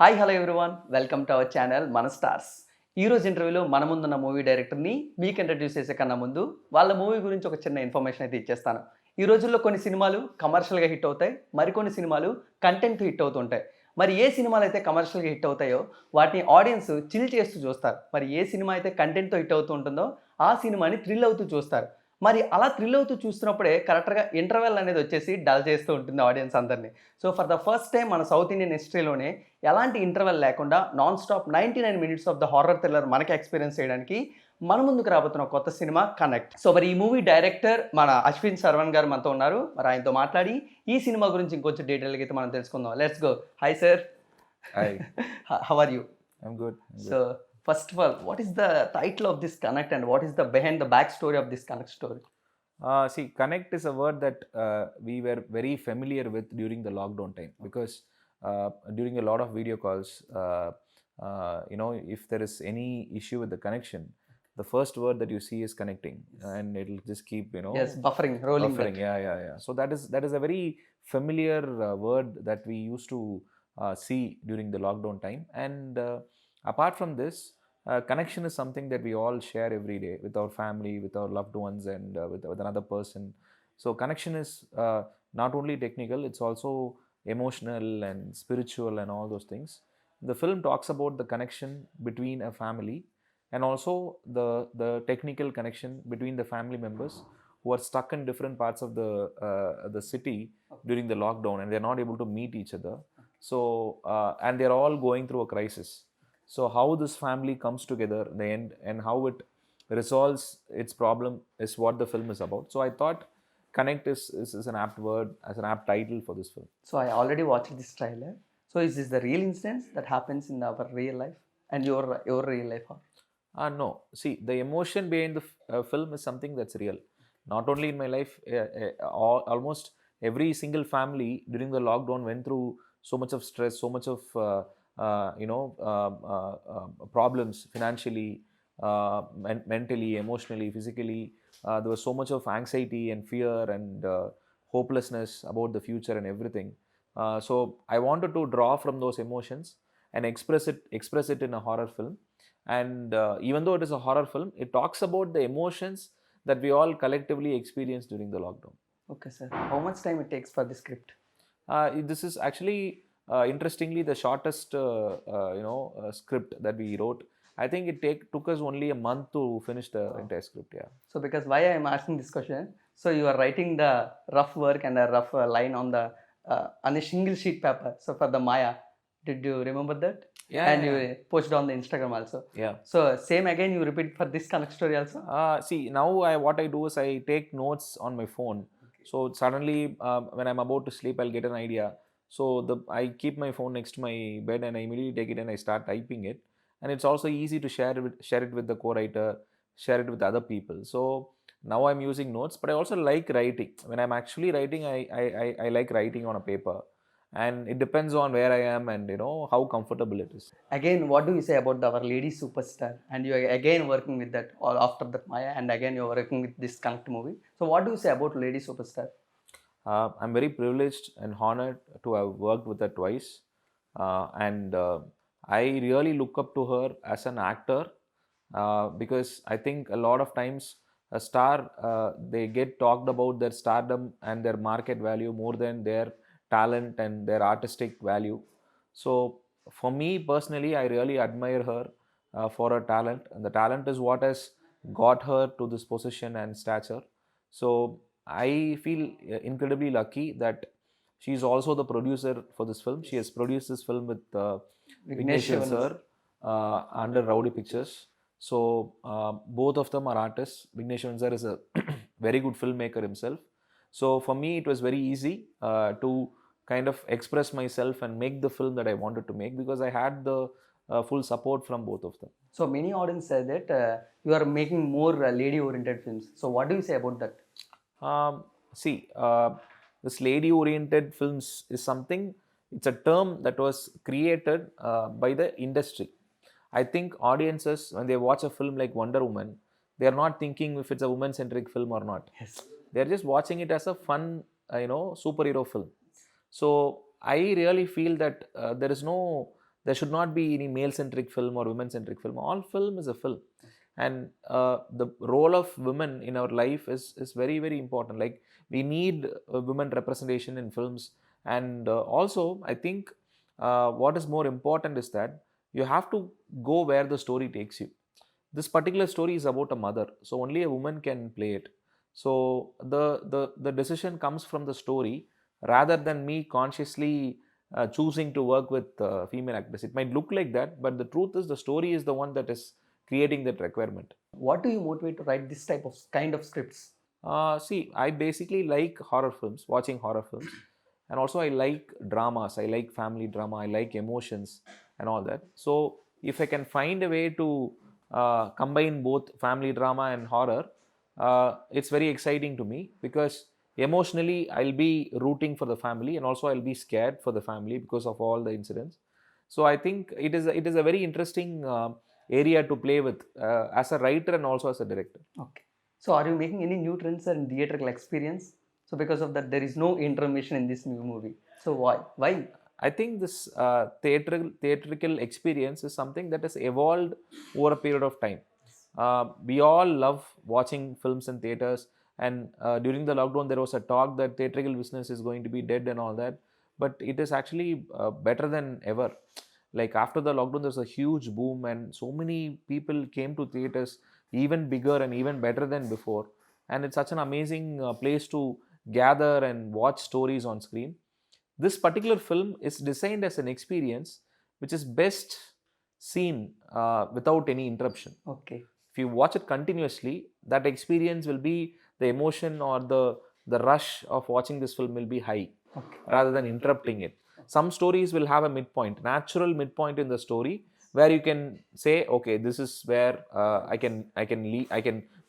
Hi hello everyone welcome to our channel మన stars. ఈరోజు ఇంటర్వ్యూలో మన ముందున్న మూవీ డైరెక్టర్ని మీకు ఇంట్రడ్యూస్ చేసే కన్నా ముందు వాళ్ళ మూవీ గురించి ఒక చిన్న ఇన్ఫర్మేషన్ అయితే ఇచ్చేస్తాను. ఈ రోజుల్లో కొన్ని సినిమాలు కమర్షియల్గా హిట్ అవుతాయి, మరికొన్ని సినిమాలు కంటెంట్ హిట్ అవుతుంటాయి. మరి ఏ సినిమాలు అయితే కమర్షియల్గా హిట్ అవుతాయో వాటిని ఆడియన్స్ చిల్ చేస్తూ చూస్తారు. మరి ఏ సినిమా అయితే కంటెంట్తో హిట్ అవుతూ ఉంటుందో ఆ సినిమాని థ్రిల్ అవుతూ చూస్తారు. మరి అలా థ్రిల్ అవుతూ చూస్తున్నప్పుడే కరెక్ట్‌గా ఇంటర్వెల్ అనేది వచ్చేసి డల్ చేస్తూ ఉంటుంది ఆడియన్స్ అందరిని. So for the first time మన సౌత్ ఇండియన్ హిస్టరీలోనే ఎలాంటి ఇంటర్వెల్ లేకుండా non stop 99 minutes of the horror thriller మనకి ఎక్స్‌పీరియన్స్ చేయడానికి మన ముందుకు రాబోతున్న కొత్త సినిమా 'కనెక్ట్'. సో మరి ఈ మూవీ డైరెక్టర్ మన అశ్విన్ సర్వన్ గారు మనతో ఉన్నారు. మరి ఆయనతో మాట్లాడి ఈ సినిమా గురించి ఇంకొంచెం డీటెయిల్‌గా అయితే మనం తెలుసుకుందాం. Let's go. Hi sir. Hi, how are you? I'm good. I'm so good. First of all what is the title of this 'connect' and what is the behind the back story of this 'connect' story? See, connect is a word that we were very familiar with during the lockdown time because during a lot of video calls, if there is any issue with the connection, the first word that you see is connecting, and it'll just keep, Yes, buffering, rolling buffering. back. Yeah. So that is a very familiar word that we used to see during the lockdown time, and apart from this. Connection is something that we all share every day with our family, with our loved ones, and with another person. So connection is not only technical; it's also emotional and spiritual and all those things. The film talks about the connection between a family and also the technical connection between the family members who are stuck in different parts of the city during the lockdown, and they're not able to meet each other. So and they're all going through a crisis. So how this family comes together in the end and how it resolves its problem is what the film is about. So I thought connect is an apt word, as an apt title for this film. So I already watched this trailer. So is this the real instance that happens in our real life and your real life? No, see, the emotion behind the film is something that's real. Not only in my life, almost every single family during the lockdown went through so much of stress, so much of problems financially, mentally, emotionally, physically. There was so much of anxiety and fear and hopelessness about the future and everything. So I wanted to draw from those emotions and express it in a horror film. And even though it is a horror film, it talks about the emotions that we all collectively experienced during the lockdown. Okay, sir. How much time it takes for the script? This is actually interestingly the shortest script that we wrote. I think it took us only a month to finish the entire script. Yeah. So because why I am asking this question, so you are writing the rough work and a rough line on a single sheet paper. So for the Maya, did you remember that? Yeah. And yeah. you posted on the Instagram also. Yeah. So same again you repeat for this Connect story also? See, now what I do is I take notes on my phone. So suddenly when I'm about to sleep, I'll get an idea. So I keep my phone next to my bed and I immediately take it and I start typing it. And it's also easy to share it with the co-writer, share it with other people. So now I'm using notes, but I also like writing. When I'm actually writing, I like writing on a paper. And it depends on where I am and how comfortable it is. Again, what do you say about our lady superstar? And you are again working with that or after that Maya, and again you are working with this Connect movie. So what do you say about lady superstar? I'm very privileged and honored to have worked with her twice. And I really look up to her as an actor because I think a lot of times a star, they get talked about their stardom and their market value more than their talent and their artistic value. So for me personally, I really admire her for her talent, and the talent is what has got her to this position and stature. So I feel incredibly lucky that she is also the producer for this film. She has produced this film with Vignesh sir under Rowdy Pictures. So both of them are artists. Vignesh sir is a very good filmmaker himself. So for me, it was very easy to kind of express myself and make the film that I wanted to make because I had the full support from both of them. So many audience say that you are making more lady-oriented films. So what do you say about that? See, this lady-oriented films is something, it's a term that was created by the industry. I think audiences, when they watch a film like Wonder Woman, they are not thinking if it's a woman-centric film or not. Yes. They're just watching it as a fun, superhero film. So I really feel that there There should not be any male-centric film or women-centric film. All film is a film, and the role of women in our life is very, very important. Like, we need women representation in films, and also I think what is more important is that you have to go where the story takes you. This particular story is about a mother, so only a woman can play it. So the decision comes from the story rather than me consciously choosing to work with female actors. It might look like that, but the truth is the story is the one that is creating that requirement. What do you motivate to write this type of kind of scripts? See, I basically like horror films, watching horror films, and also I like dramas. I like family drama. I like emotions and all that. So if I can find a way to combine both family drama and horror, it's very exciting to me, because emotionally I'll be rooting for the family, and also I'll be scared for the family because of all the incidents. So I think it is a very interesting area to play with as a writer and also as a director. Okay. So are you making any new trends in theatrical experience? So because of that, there is no intermission in this new movie. So why? Why? I think this theatrical experience is something that has evolved over a period of time. We all love watching films in theaters, and during the lockdown, there was a talk that theatrical business is going to be dead and all that. But it is actually better than ever. Like, after the lockdown, there's a huge boom, and so many people came to theaters, even bigger and even better than before. And it's such an amazing place to gather and watch stories on screen. This particular film is designed as an experience which is best seen without any interruption. Okay. If you watch it continuously, that experience will be, the emotion or the rush of watching this film will be high, Okay. rather than interrupting it. Some stories will have a midpoint, natural midpoint in the story, where you can say, okay, this is where I can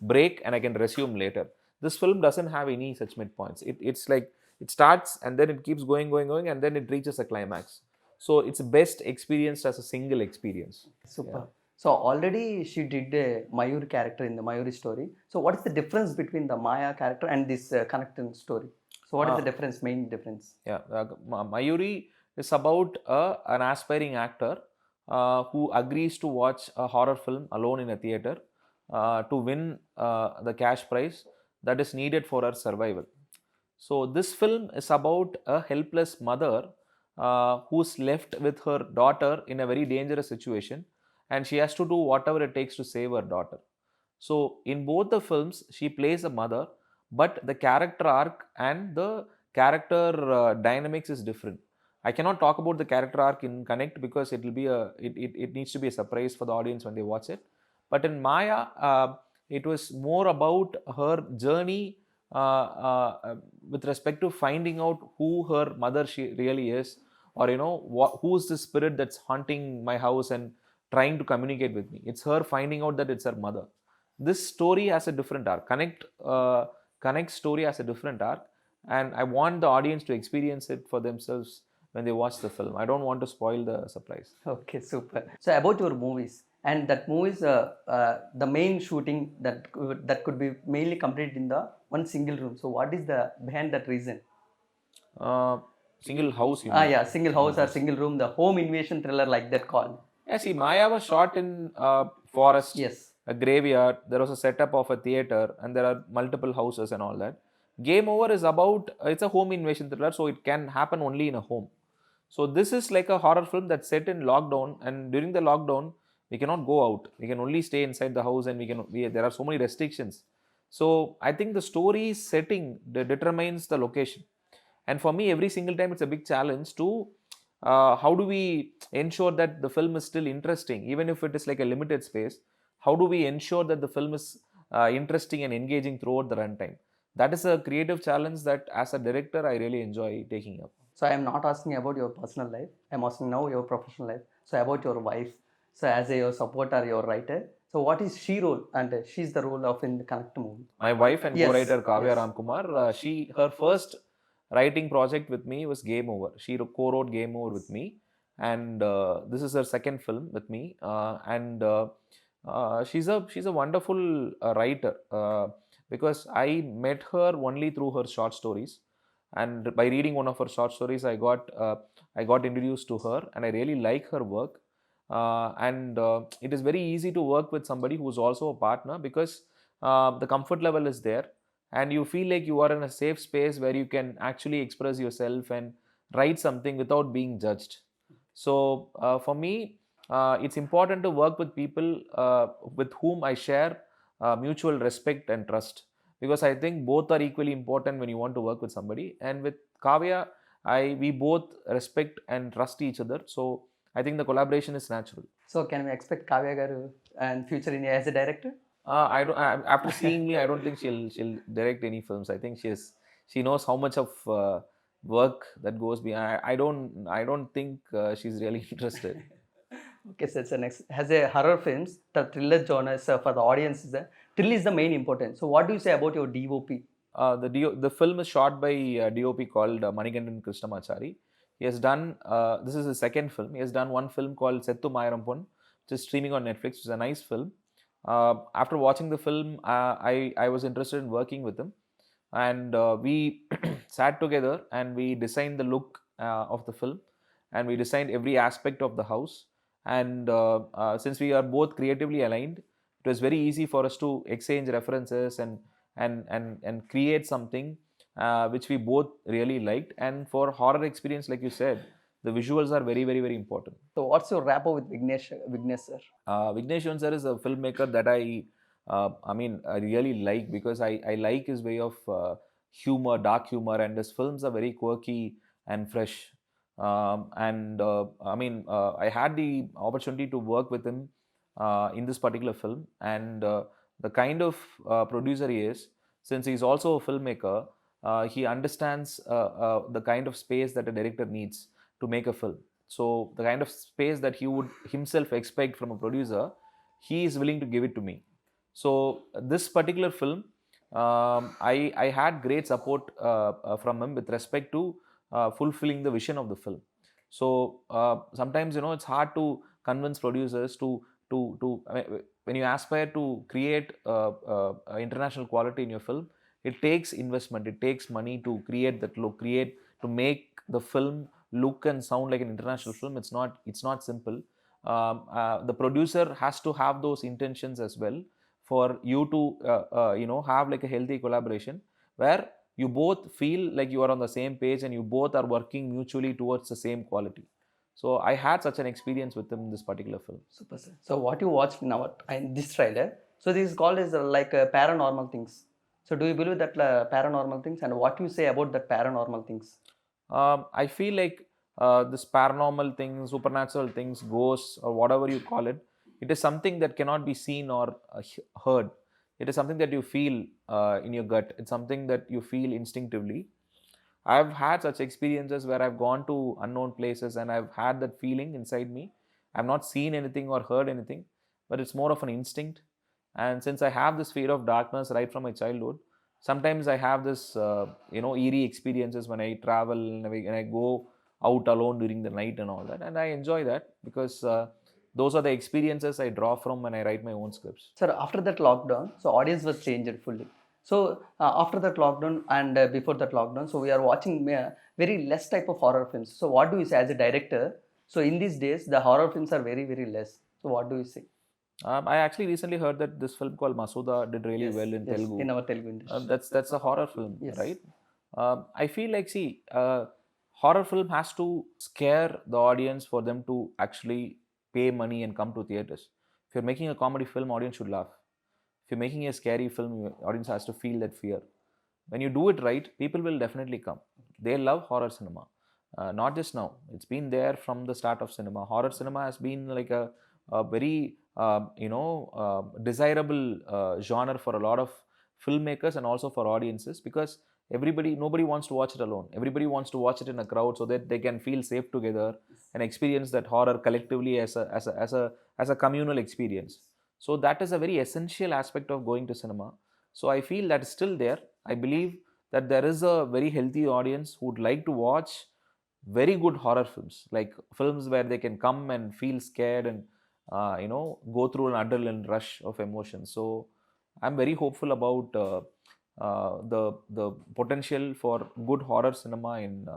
break and I can resume later. This film doesn't have any such midpoints. It's like, it starts and then it keeps going, and then it reaches a climax. So it's best experienced as a single experience. Super. So already she did a Mayur character in the Mayuri story. So what is the difference between the Maya character and this connecting story? So what is the difference, main difference? Yeah, Mayuri is about an aspiring actor who agrees to watch a horror film alone in a theater to win the cash prize that is needed for her survival. So this film is about a helpless mother who's left with her daughter in a very dangerous situation, and she has to do whatever it takes to save her daughter. So in both the films, she plays a mother, but the character arc and the character dynamics is different. I cannot talk about the character arc in Connect, because it needs to be a surprise for the audience when they watch it. But in Maya, it was more about her journey with respect to finding out who her mother she really is, or who's the spirit that's haunting my house and trying to communicate with me. It's her finding out that it's her mother. This story has a different arc. Connect story has a different arc, and I want the audience to experience it for themselves when they watch the film. I don't want to spoil the surprise. Okay, super. So about your movies, and that movies, the main shooting that could be mainly completed in the one single room. So what is the behind that reason? Single house, you mean? Yeah, single house or single room, the home invasion thriller like that called. Yeah, see, Maya was shot in forest, Yes. a graveyard. There was a setup of a theater, and there are multiple houses and all that. Game Over is about, it's a home invasion thriller, so it can happen only in a home. So this is like a horror film that's set in lockdown, and during the lockdown, we cannot go out. We can only stay inside the house, and there are so many restrictions. So I think the story setting determines the location. And for me, every single time, it's a big challenge to how do we ensure that the film is still interesting, even if it is like a limited space. How do we ensure that the film is interesting and engaging throughout the runtime? That is a creative challenge that, as a director, I really enjoy taking up. So I am not asking about your personal life. I am asking now your professional life. So about your wife. So as your supporter, your writer. So what is she role? And she's the role of in the Connect movie. My wife and Yes, co-writer Kavya yes. Ramkumar, her first writing project with me was Game Over. She co-wrote Game Over with me, and this is her second film with me. She's a wonderful writer, because I met her only through her short stories. And by reading one of her short stories, I got introduced to her, and I really like her work. And it is very easy to work with somebody who is also a partner, because the comfort level is there, and you feel like you are in a safe space where you can actually express yourself and write something without being judged. So for me, it's important to work with people with whom I share mutual respect and trust, because I think both are equally important when you want to work with somebody. And with Kavya, we both respect and trust each other. So I think the collaboration is natural. So can we expect Kavya garu and future in as a director? After seeing me, I don't think she'll direct any films. I think she knows how much of work that goes behind. I don't think she's really interested. Okay, so next, as a horror films, the thriller genre is for the audience is thrill is the main important. So what do you say about your DOP? The film is shot by DOP called Manikandan Krishnamachari. He has done, this is his second film. He has done one film called Settu Mayarampon, which is streaming on Netflix. It's a nice film. After watching the film, I was interested in working with him. And we sat together and we designed the look of the film, and we designed every aspect of the house. And since we are both creatively aligned, it was very easy for us to exchange references and create something which we both really liked. And for horror experience, like you said, the visuals are very, very, very important. So what's your rapport with Vignesh sir? Vignesh sir is a filmmaker that I really like, because I like his way of humor, dark humor, and his films are very quirky and fresh. I had the opportunity to work with him in this particular film, and the kind of producer he is, since he's also a filmmaker, he understands the kind of space that a director needs to make a film. So the kind of space that he would himself expect from a producer, he is willing to give it to me. So this particular film, I had great support from him with respect to fulfilling the vision of the film. So sometimes, it's hard to convince producers when you aspire to create international quality in your film. It takes investment, it takes money to create that look, create to make the film look and sound like an international film. It's not simple. The producer has to have those intentions as well, for you to have like a healthy collaboration, where you both feel like you are on the same page and you both are working mutually towards the same quality. So I had such an experience with him in this particular film. Super sir. So what you watched now in this trailer? So this is called as like paranormal things. So do you believe that paranormal things, and what you say about that paranormal things? I feel like this paranormal things, supernatural things, ghosts, or whatever you call it, it is something that cannot be seen or heard. It is something that you feel in your gut. It's something that you feel instinctively. I've had such experiences where I've gone to unknown places and I've had that feeling inside me. I've not seen anything or heard anything, but it's more of an instinct. And since I have this fear of darkness right from my childhood, sometimes I have this, eerie experiences when I travel and I go out alone during the night and all that. And I enjoy that, because those are the experiences I draw from when I write my own scripts. Sir, after that lockdown, so audience was changed fully. So after that lockdown and before that lockdown, so we are watching very less type of horror films. So what do you say as a director? So in these days, the horror films are very, very less. So what do you say? I actually recently heard that this film called Masuda did really Yes, well in yes, Telugu. in our Telugu industry. That's a horror film, Yes. right? I feel like, see, horror film has to scare the audience for them to actually pay money and come to theaters. If you're making a comedy film, audience should laugh. If you're making a scary film, audience has to feel that fear. When you do it right, people will definitely come. They love horror cinema. Not just now. It's been there from the start of cinema. Horror cinema has been like a very desirable genre for a lot of filmmakers and also for audiences, because nobody wants to watch it alone. Everybody wants to watch it in a crowd so that they can feel safe together and experience that horror collectively as a communal experience. So that is a very essential aspect of going to cinema. So I feel that is still there. I believe that there is a very healthy audience who would like to watch very good horror films, like films where they can come and feel scared and go through an adrenaline rush of emotions. So I'm very hopeful about the potential for good horror cinema in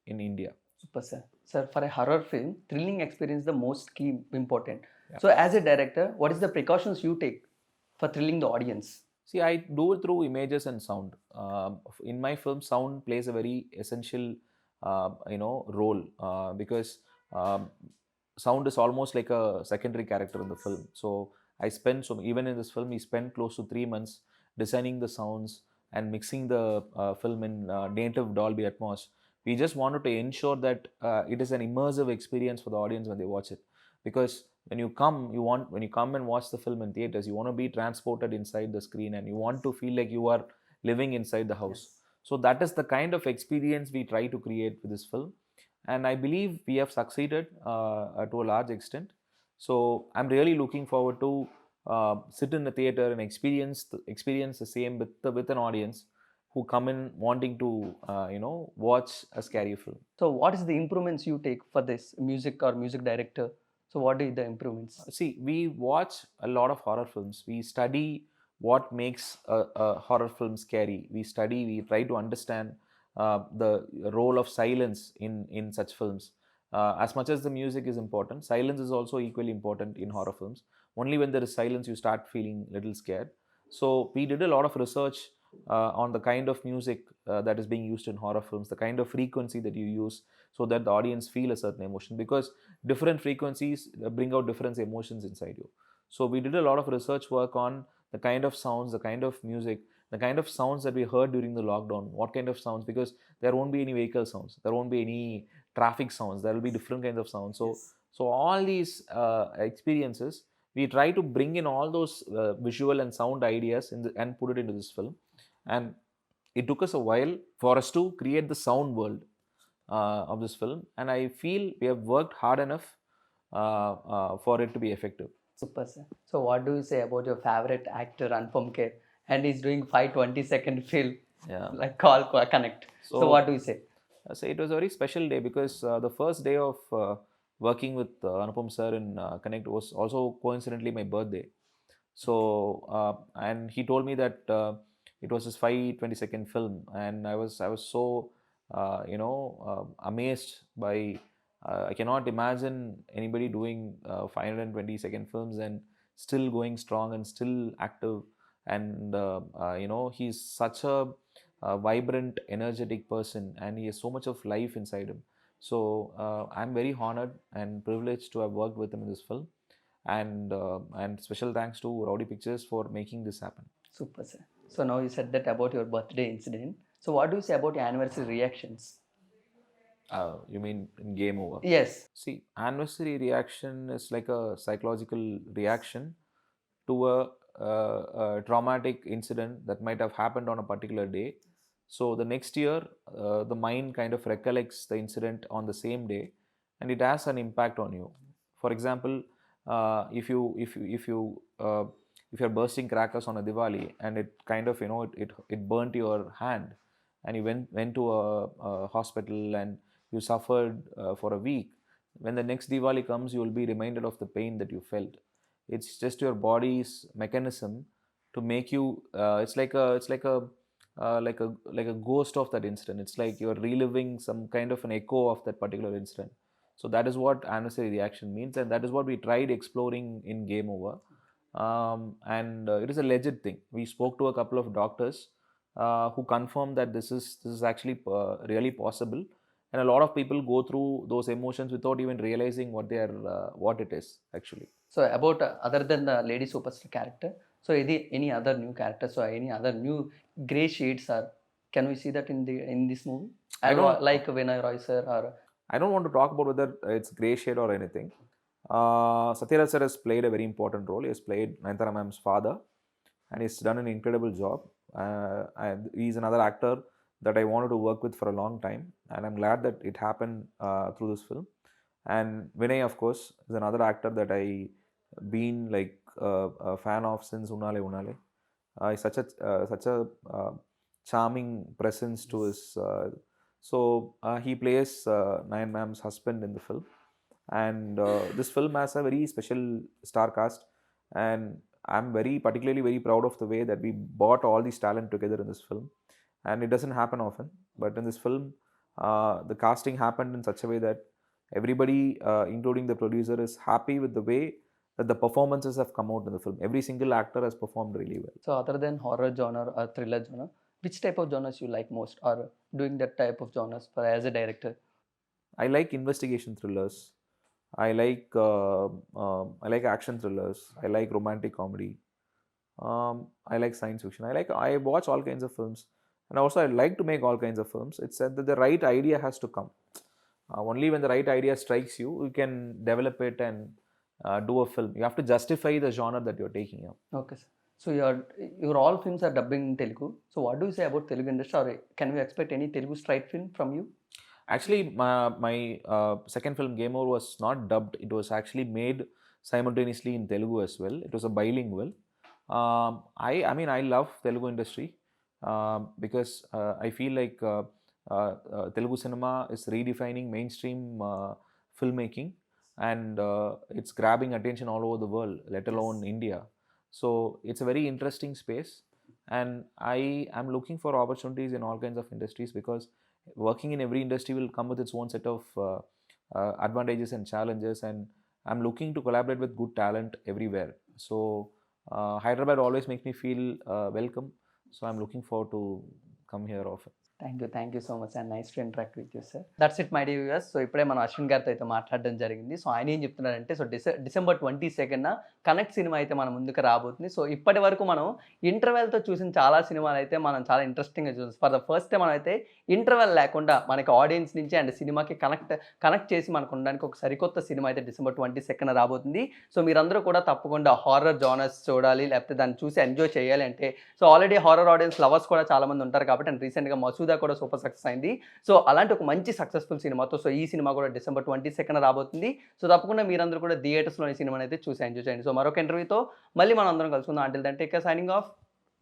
India. Super, sir. Sir, for a horror film, thrilling experience the most key important. Yeah. So, as a director, what is the precautions you take for thrilling the audience? See, I do it through images and sound. In my film, sound plays a very essential, role because um, sound is almost like a secondary character in the film. So even in this film, we spent close to 3 months designing the sounds and mixing the film in native Dolby Atmos. We just wanted to ensure that it is an immersive experience for the audience when they watch it, because when you come and watch the film in theaters, you want to be transported inside the screen and you want to feel like you are living inside the house. Yes. So that is the kind of experience we try to create with this film, and I believe we have succeeded to a large extent. So I'm really looking forward to sit in the theater and experience the same with an audience who come in wanting to watch a scary film. So, what is the improvements you take for this music or music director? So, what are the improvements? See, we watch a lot of horror films. We study what makes a horror film scary. We try to understand the role of silence in such films. As much as the music is important, silence is also equally important in horror films. Only when there is silence, you start feeling a little scared. So, we did a lot of research on the kind of music that is being used in horror films, the kind of frequency that you use, so that the audience feel a certain emotion, because different frequencies bring out different emotions inside you. So we did a lot of research work on the kind of sounds, the kind of music, the kind of sounds that we heard during the lockdown. What kind of sounds? Because there won't be any vehicle sounds, there won't be any traffic sounds, there will be different kinds of sounds. So Yes. so all these experiences, we try to bring in all those visual and sound ideas and put it into this film. And it took us a while for us to create the sound world of this film, and I feel we have worked hard enough for it to be effective. Super, sir. So, what do you say about your favorite actor, Anupam Kher, and he's doing 5 20-second film Yeah. like Connect? So, what do you say? So it was a very special day because the first day of working with Anupam sir in Connect was also coincidentally my birthday. So and he told me that it was his 5 20-second film, and I was so amazed by. I cannot imagine anybody doing 520-second films and still going strong and still active. And he's such a vibrant, energetic person, and he has so much of life inside him. So I'm very honored and privileged to have worked with him in this film, and special thanks to Rowdy Pictures for making this happen. Super, sir. So, now you said that about your birthday incident. So, what do you say about your anniversary reactions? You mean in Game Over? Yes. See, anniversary reaction is like a psychological reaction to a traumatic incident that might have happened on a particular day. So the next year, the mind kind of recollects the incident on the same day, and it has an impact on you. For example, if you're bursting crackers on a Diwali and it kind of it burnt your hand, and you went to a hospital and you suffered for a week. When the next Diwali comes, you will be reminded of the pain that you felt. It's just your body's mechanism to make you. It's like a ghost of that incident. It's like you're reliving some kind of an echo of that particular incident. So that is what anniversary reaction means, and that is what we tried exploring in Game Over. And it is a legit thing. We spoke to a couple of doctors who confirmed that this is actually really possible, and a lot of people go through those emotions without even realizing what it is actually. So, about other than the lady superstar character, so any other new character, so any other new gray shades are, can we see that in this movie? I don't Like Vinay Roy sir or I don't want to talk about whether it's gray shade or anything. Satyaraj sir has played a very important role. He has played Nayanthara ma'am's father, and he's done an incredible job. And he's another actor that I wanted to work with for a long time, and I'm glad that it happened through this film. And Vinay, of course, is another actor that I been like a fan of since Unale Unale. He's such a charming presence to his. He plays Nayan ma'am's husband in the film, and this film has a very special star cast. And I'm particularly very proud of the way that we brought all these talent together in this film, and it doesn't happen often. But in this film, the casting happened in such a way that everybody, including the producer, is happy with the way that the performances have come out in the film. Every single actor has performed really well. So other than horror genre or thriller genre, which type of genres you like most, or doing that type of genres for as a director? I like investigation thrillers. I like action thrillers. I like romantic comedy. I like science fiction. I watch all kinds of films, and also I like to make all kinds of films. It's said that the right idea has to come. Only when the right idea strikes you, you can develop it and do a film. You have to justify the genre that you're taking up. Okay, sir. So your all films are dubbing in Telugu. So what do you say about Telugu industry, or can we expect any Telugu straight film from you? Actually, my second film, Game Over, was not dubbed. It was actually made simultaneously in Telugu as well. It was a bilingual. I mean, I love Telugu industry because I feel like Telugu cinema is redefining mainstream filmmaking, and it's grabbing attention all over the world, let alone India. So it's a very interesting space, and I am looking for opportunities in all kinds of industries, because working in every industry will come with its own set of advantages and challenges, and I'm looking to collaborate with good talent everywhere. So Hyderabad always makes me feel welcome, so I'm looking forward to come here often. Thank you so much and nice to interact with you sir. That's it my dear viewers. So ఇప్పుడే మనం అశ్విన్ గారితో అయితే మాట్లాడడం జరిగింది. So ఆయన ఏం చెప్తున్నారంటే, so December 22న connect cinema అయితే మన ముందుకు రాబోతుంది. సో ఇప్పటి వరకు మనం ఇంటర్వెల్తో చూసిన చాలా సినిమాలు అయితే మనం చాలా ఇంట్రెస్టింగ్గా చూసాం. ఫర్ ద ఫస్ట్ టైం మనం అయితే ఇంటర్వెల్ లేకుండా మనకి ఆడియన్స్ నుంచి అండ్ సినిమాకి కనెక్ట్ చేసి మనకు ఉండడానికి ఒక సరికొత్త సినిమా అయితే డిసెంబర్ 22న రాబోతుంది. సో మీరందరూ కూడా తప్పకుండా హారర్ జానర్స్ చూడాలి, లేకపోతే దాన్ని చూసి ఎంజాయ్ చేయాలి అంటే, so already horror audience lovers కూడా చాలామంది ఉంటారు కాబట్టి, అండ్ రీసెంట్గా మసూదా కూడా సూపర్ సక్సెస్ అయింది. సో అలాంటి ఒక మంచి సక్సెస్ఫుల్ సినిమాతో సో ఈ సినిమా కూడా డిసెంబర్ 22న రాబోతుంది. సో తప్పకుండా మీరందరూ కూడా థియేటర్స్లో ఈ సినిమాని అయితే చూసి ఎంజాయ్ చేయండి. సో మరొక ఇంటర్వ్యూతో మళ్ళీ మనం అందరం కలుసుకుందాం. Until then take care, signing of.